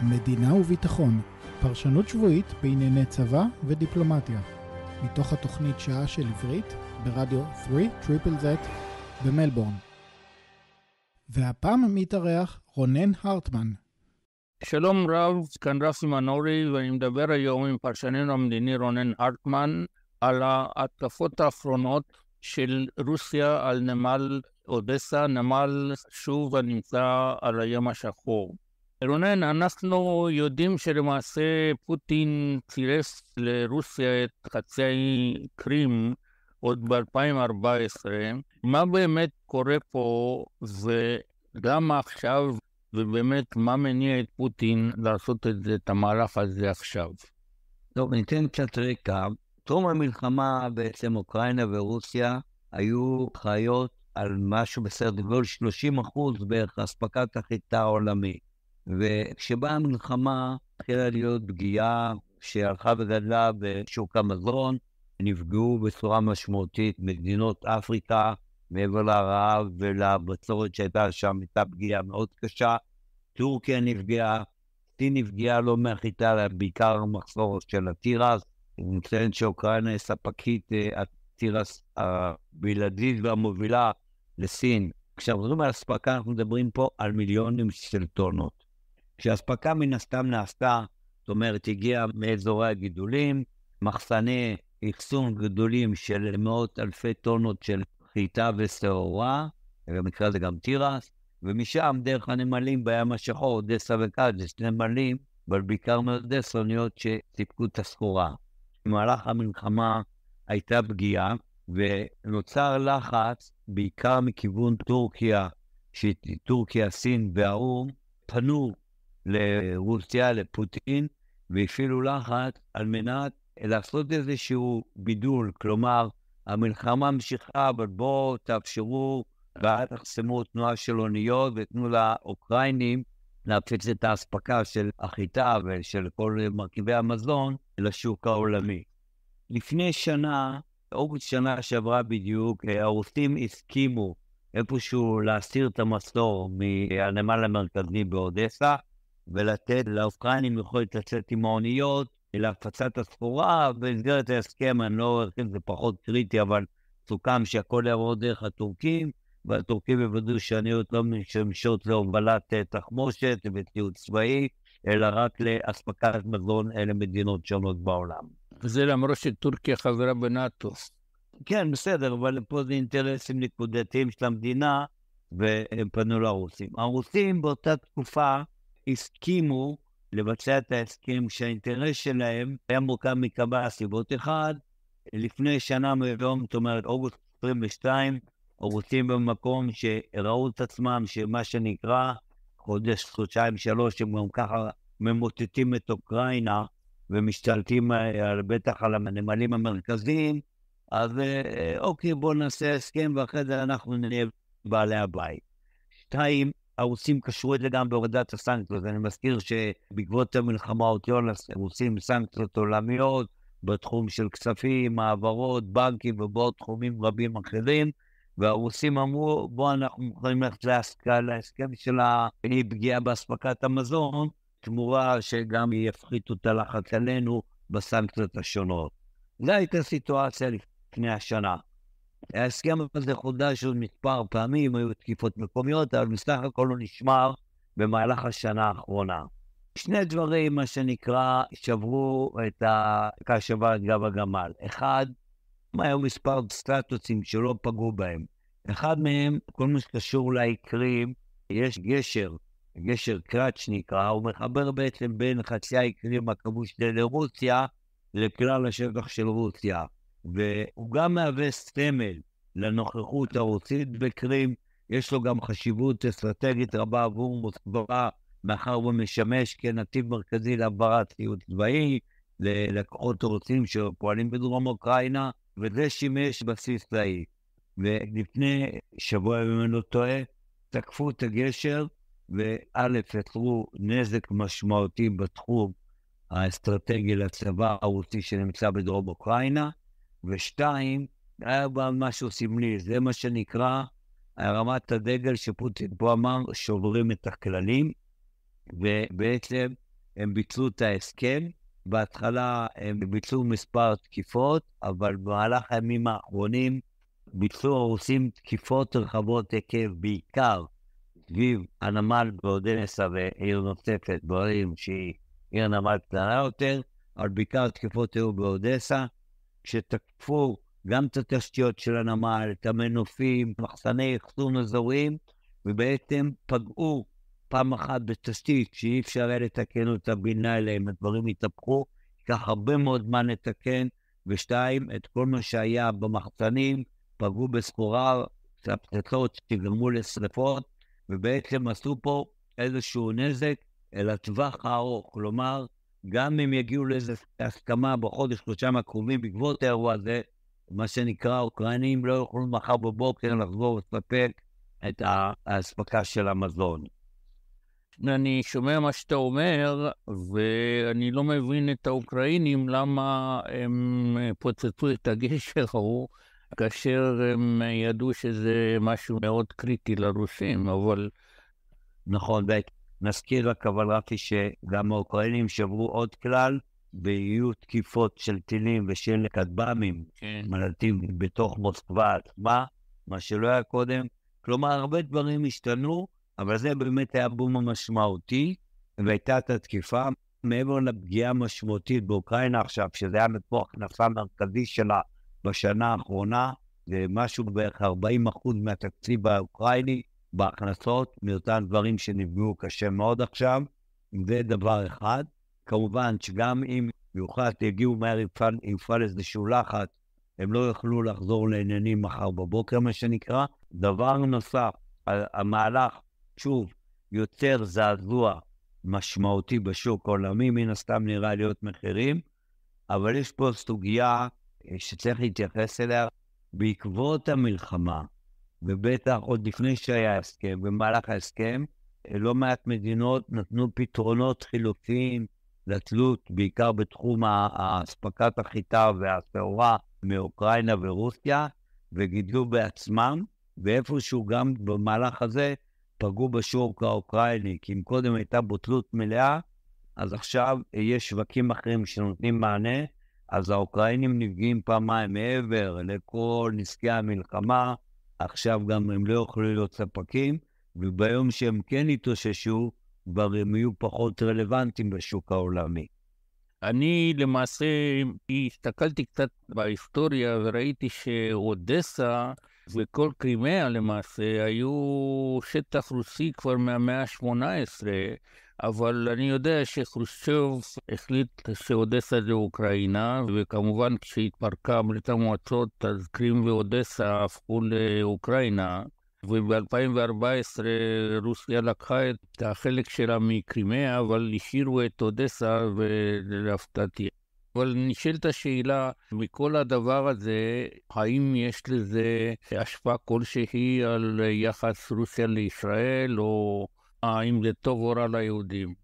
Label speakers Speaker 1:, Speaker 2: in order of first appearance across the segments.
Speaker 1: מדינה וביטחון, פרשנות שבועית בענייני צבא ודיפלומטיה. מתוך התוכנית שעה של עברית ברדיו 3ZZZ במלבורן. והפעם מתארח רונן הרטמן.
Speaker 2: שלום רב, כאן רפי מנורי, ואני מדבר היום עם פרשננו המדיני רונן הרטמן על ההתקפות האחרונות של רוסיה על נמל אודסה, נמל שוב הנמצא על הים השחור. רונן, אנחנו יודעים שלמעשה פוטין צירף לרוסיה את חצי קרים עוד ב-2014. מה באמת קורה פה ולמה עכשיו, ובאמת מה מניע את פוטין לעשות את המהלך הזה עכשיו?
Speaker 3: טוב, ניתן קצת רקע. תום המלחמה בעצם אוקראינה ורוסיה היו חיות על משהו בסדר גודל 30% בערך אספקת החיטה העולמית. וכשבאה המלחמה התחילה להיות פגיעה שהלכה וגדלה בשוק המזון, נפגעו בצורה משמעותית מדינות אפריקה, מעבר לרעב ולבצורת שהייתה שם, הייתה פגיעה מאוד קשה. טורקיה נפגעה, סין נפגעה לא מהחיטה, אלא בעיקר מחסור של התירס. נציין שאוקראינה היא ספקית התירס הבלעדית והמובילה לסין. כשאנחנו על אספקה, אנחנו מדברים פה על מיליונים של טונות. כשהאספקה מן הסתם נעשתה, זאת אומרת, הגיעה מאזורי הגידולים, מחסני אחסון גדולים של מאות אלפי טונות של חיטה ושעורה, במקרה הזה גם תירס, ומשם דרך הנמלים בים השחור, אודסה וקאז'ס, נמלים, אבל בעיקר מאודסה, אוניות שסיפקו את הסחורה. במהלך המלחמה הייתה פגיעה, ונוצר לחץ, בעיקר מכיוון טורקיה, שטורקיה, סין והאו"ם, פנו לרוסיה, לפוטין, והפעילו לחץ על מנת לעשות איזשהו בידול, כלומר, המלחמה ממשיכה, אבל בואו תאפשרו, ואל תחסמו תנועה של אוניות, ותנו לאוקראינים להפיץ את האספקה של החיטה ושל כל מרכיבי המזון לשוק העולמי. לפני שנה, אוגוסט שנה שעברה בדיוק, הרוסים הסכימו איפשהו להסיר את המסור מהנמל המרכזי באודסה, ולתת לאוקראינים יכולת לצאת עם האוניות, להפצת הסחורה, במסגרת ההסכם, אני לא ארחיב, זה פחות קריטי, אבל סוכם שהכל יעבור דרך הטורקים, והטורקים יוודאו שהאוניות לא משמשות להובלת תחמושת וציוד צבאי, אלא רק לאספקת מזון למדינות שונות בעולם.
Speaker 2: וזה למרות שטורקיה חברה בנאטו.
Speaker 3: כן, בסדר, אבל פה זה אינטרסים נקודתיים של המדינה, והם פנו לרוסים. הרוסים באותה תקופה הסכימו לבצע את ההסכם שהאינטרס שלהם היה מורכב מכמה סיבות. אחד, לפני שנה מיום, זאת אומרת, אוגוסט 22, הרוסים במקום שראו את עצמם, שמה שנקרא, חודש, חודשיים, שלוש, הם גם ככה ממוטטים את אוקראינה, ומשתלטים בטח על הנמלים המרכזיים, אז אוקיי, בואו נעשה הסכם, ואחרי זה אנחנו נהיה בעלי הבית. שתיים, הרוסים קשרו את זה גם בהורדת הסנקציות. אני מזכיר שבעקבות המלחמה הרוסים סנקציות עולמיות, בתחום של כספים, מעברות, בנקים ובעוד תחומים רבים אחרים, והרוסים אמרו, בואו אנחנו יכולים ללכת להסכם של הפגיעה באספקת המזון, תמורה שגם יפחיתו את הלחץ עלינו בסנקציות השונות. זו הייתה סיטואציה לפני השנה. ההסכם הזה חודש עוד מספר פעמים, היו תקיפות מקומיות, אבל בסך הכל הוא נשמר במהלך השנה האחרונה. שני דברים, מה שנקרא, שברו את הקשבה את גב הגמל. אחד, היו מספר סטטוסים שלא פגעו בהם. אחד מהם, כל מה שקשור לעיקרים, יש גשר קראץ' נקרא, הוא מחבר בעצם בין חצי העיקרים הכבוש לרוסיה, לכלל השטח של רוסיה. והוא גם מהווה סמל לנוכחות הרוסית בקרים, יש לו גם חשיבות אסטרטגית רבה עבור מוסקבה, מאחר הוא משמש כנתיב מרכזי להעברת ציוד צבאי, ללקוחות רוסים שפועלים בדרום אוקראינה, וזה שימש בסיס צבאי. ולפני שבוע, אם אני לא טועה, תקפו את הגשר, וא' יצרו נזק משמעותי בתחום האסטרטגי לצבא הרוסי שנמצא בדרום אוקראינה, ושתיים, היה בה משהו סמלי, זה מה שנקרא הרמת הדגל שפוטין פה אמר, שוברים את הכללים, ובעצם הם ביצעו את ההסכם. בהתחלה הם ביצעו מספר תקיפות, אבל במהלך הימים האחרונים ביצעו הרוסים תקיפות רחבות היקף, בעיקר סביב הנמל באודסה ועיר נוספת בערים שהיא עיר נמל קטנה יותר, אבל בעיקר תקיפות היו באודסה, כשתקפו גם את התשתיות של הנמל, את המנופים, מחסני אחסון אזוריים, ובעצם פגעו פעם אחת בתשתית שאי אפשר היה לתקן אותה בן לילה, אם הדברים התהפכו, ייקח הרבה מאוד זמן לתקן, ושתיים, את כל מה שהיה במחסנים, פגעו בסחורה, פצצות שגרמו לשרפות, ובעצם עשו פה איזשהו נזק אל הטווח הארוך. כלומר, גם אם יגיעו לאיזו הסכמה בחודש, חודשיים הקרובים בעקבות האירוע הזה, מה שנקרא, האוקראינים לא יוכלו מחר בבוקר לחזור ולספק את האספקה של המזון.
Speaker 2: אני שומע מה שאתה אומר, ואני לא מבין את האוקראינים למה הם פוצצו את הגשר ההוא, כאשר הם ידעו שזה משהו מאוד קריטי לרוסים, אבל...
Speaker 3: נכון, ונזכיר רק אבל רפי שגם האוקראינים שברו עוד כלל, ויהיו תקיפות של טילים ושל כטב"מים, מלטים בתוך מוסקבה עצמה, מה שלא היה קודם. כלומר, הרבה דברים השתנו, אבל זה באמת היה בום המשמעותי, והייתה את התקיפה, מעבר לפגיעה משמעותית באוקראינה עכשיו, שזה היה פה הכנסה מרכזי שלה בשנה האחרונה, זה משהו בערך 40% מהתקציב האוקראיני, בהכנסות, מאותם דברים שנפגעו קשה מאוד עכשיו, זה דבר אחד. כמובן שגם אם יוחלט יגיעו מהר יפעל איזשהו לחץ, הם לא יוכלו לחזור לעניינים מחר בבוקר, מה שנקרא. דבר נוסף, המהלך, שוב, יוצר זעזוע משמעותי בשוק העולמי, מן הסתם נראה להיות מחירים, אבל יש פה סוגיה שצריך להתייחס אליה, בעקבות המלחמה, ובטח עוד לפני שהיה הסכם, במהלך ההסכם, לא מעט מדינות נתנו פתרונות חילופיים לתלות, בעיקר בתחום האספקת החיטה והשעורה מאוקראינה ורוסיה, וגידלו בעצמם, ואיפשהו גם במהלך הזה פגעו בשוק האוקראיני, כי אם קודם הייתה בוטלות מלאה, אז עכשיו יש שווקים אחרים שנותנים מענה, אז האוקראינים נפגעים פעמיים מעבר לכל נזקי המלחמה, עכשיו גם הם לא יכולים להיות ספקים, וביום שהם כן יתאוששו, כבר הם יהיו פחות רלוונטיים בשוק העולמי.
Speaker 2: אני למעשה הסתכלתי קצת בהיסטוריה וראיתי שאודסה וכל קרימאה למעשה היו שטח רוסי כבר מהמאה ה-18, אבל אני יודע שחרושצ'וב החליט שאודסה זה אוקראינה, וכמובן כשהתפרקה ברית המועצות אז קרים ואודסה הפכו לאוקראינה, וב-2014 רוסיה לקחה את החלק שלה מקרימאה, אבל השאירו את אודסה ולהפתעתי. אבל נשאלת השאלה, מכל הדבר הזה, האם יש לזה השפעה כלשהי על יחס רוסיה לישראל, או האם זה טוב או רע ליהודים?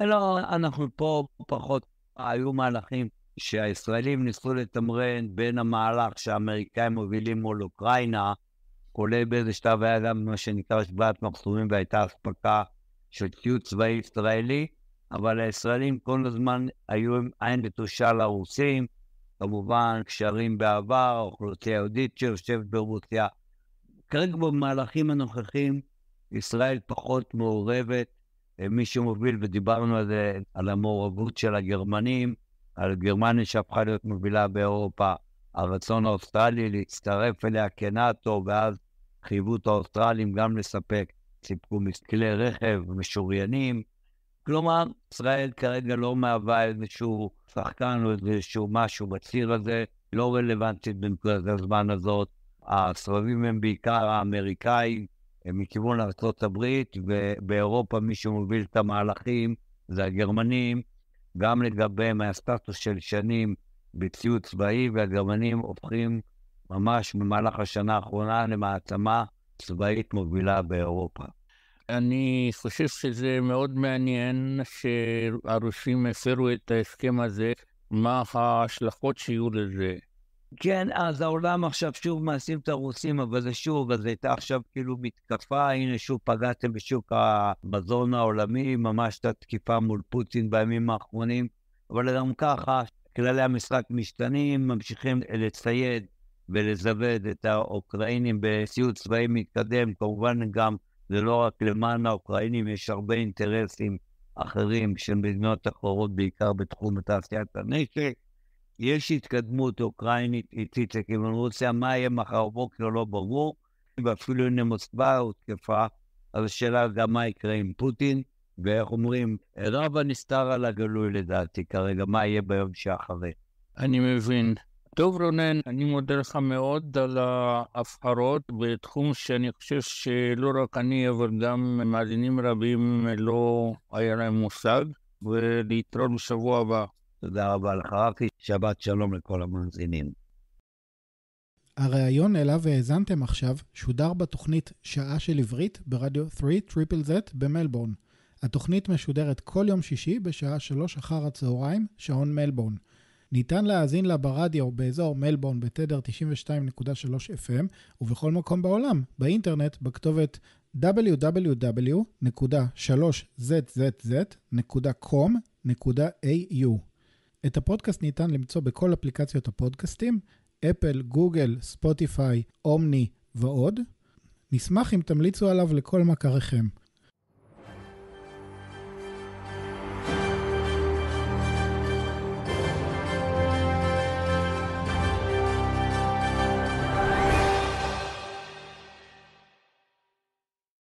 Speaker 3: לא, אנחנו פה פחות, היו מהלכים שהישראלים ניסו לתמרן בין המהלך שהאמריקאים מובילים מול אוקראינה, כולל באיזה שלב היה גם מה שנקרא שביעת מחסומים והייתה אספקה של ציוד צבאי ישראלי, אבל הישראלים כל הזמן היו עם עין נטושה לרוסים, כמובן קשרים בעבר, אוכלוסייה יהודית שיושבת ברוסיה. כרגע במהלכים הנוכחים, ישראל פחות מעורבת, מי שמוביל, ודיברנו על זה, על המעורבות של הגרמנים, על גרמניה שהפכה להיות מובילה באירופה, הרצון האוסטרלי להצטרף אליה כנאטו, ואז חייבו את האוסטרלים גם לספק, סיפקו כלי רכב משוריינים. כלומר, ישראל כרגע לא מהווה איזשהו שחקן או איזשהו משהו בציר הזה, לא רלוונטית בנקודת הזמן הזאת. הסבבים הם בעיקר האמריקאים, הם מכיוון ארצות הברית, ובאירופה מי שמוביל את המהלכים זה הגרמנים, גם לגביהם הסטטוס של שנים בציוד צבאי, והגרמנים הופכים ממש במהלך השנה האחרונה למעצמה צבאית מובילה באירופה.
Speaker 2: אני חושב שזה מאוד מעניין שהרוסים הפרו את ההסכם הזה, מה ההשלכות שיהיו לזה.
Speaker 3: כן, אז העולם עכשיו שוב מעשים את הרוסים, אבל זה שוב, אז הייתה עכשיו כאילו מתקפה, הנה שוב פגעתם בשוק המזון העולמי, ממש את התקיפה מול פוטין בימים האחרונים, אבל גם ככה, כללי המשחק משתנים, ממשיכים לצייד ולזווד את האוקראינים בסיוע צבאי מתקדם, כמובן גם זה לא רק למען האוקראינים, יש הרבה אינטרסים אחרים של מדינות אחרות, בעיקר בתחום תעשיית הנשק. יש התקדמות אוקראינית איטית לכיוון רוסיה, מה יהיה מחר בוקר לא ברור, ואפילו הנה מוסקבה הותקפה, אז השאלה גם מה יקרה עם פוטין, ואיך אומרים, רב הנסתר על הגלוי לדעתי כרגע, מה יהיה ביום שאחרי.
Speaker 2: אני מבין. טוב רונן, אני מודה לך מאוד על ההבהרות בתחום שאני חושב שלא רק אני, אבל גם מאזינים רבים לא היה להם מושג, ולהתראות בשבוע הבא.
Speaker 3: תודה רבה לך רפי, שבת שלום לכל המאזינים.
Speaker 1: הראיון אליו האזנתם עכשיו שודר בתוכנית שעה של עברית ברדיו 3ZZZ במלבורן. התוכנית משודרת כל יום שישי בשעה 3 אחר הצהריים, שעון מלבורן. ניתן להאזין לה ברדיו באזור מלבורן בתדר 92.3 FM ובכל מקום בעולם, באינטרנט בכתובת www.3zzz.com.au. את הפודקאסט ניתן למצוא בכל אפליקציות הפודקאסטים, אפל, גוגל, ספוטיפיי, אומני ועוד. נשמח אם תמליצו עליו לכל מכריכם.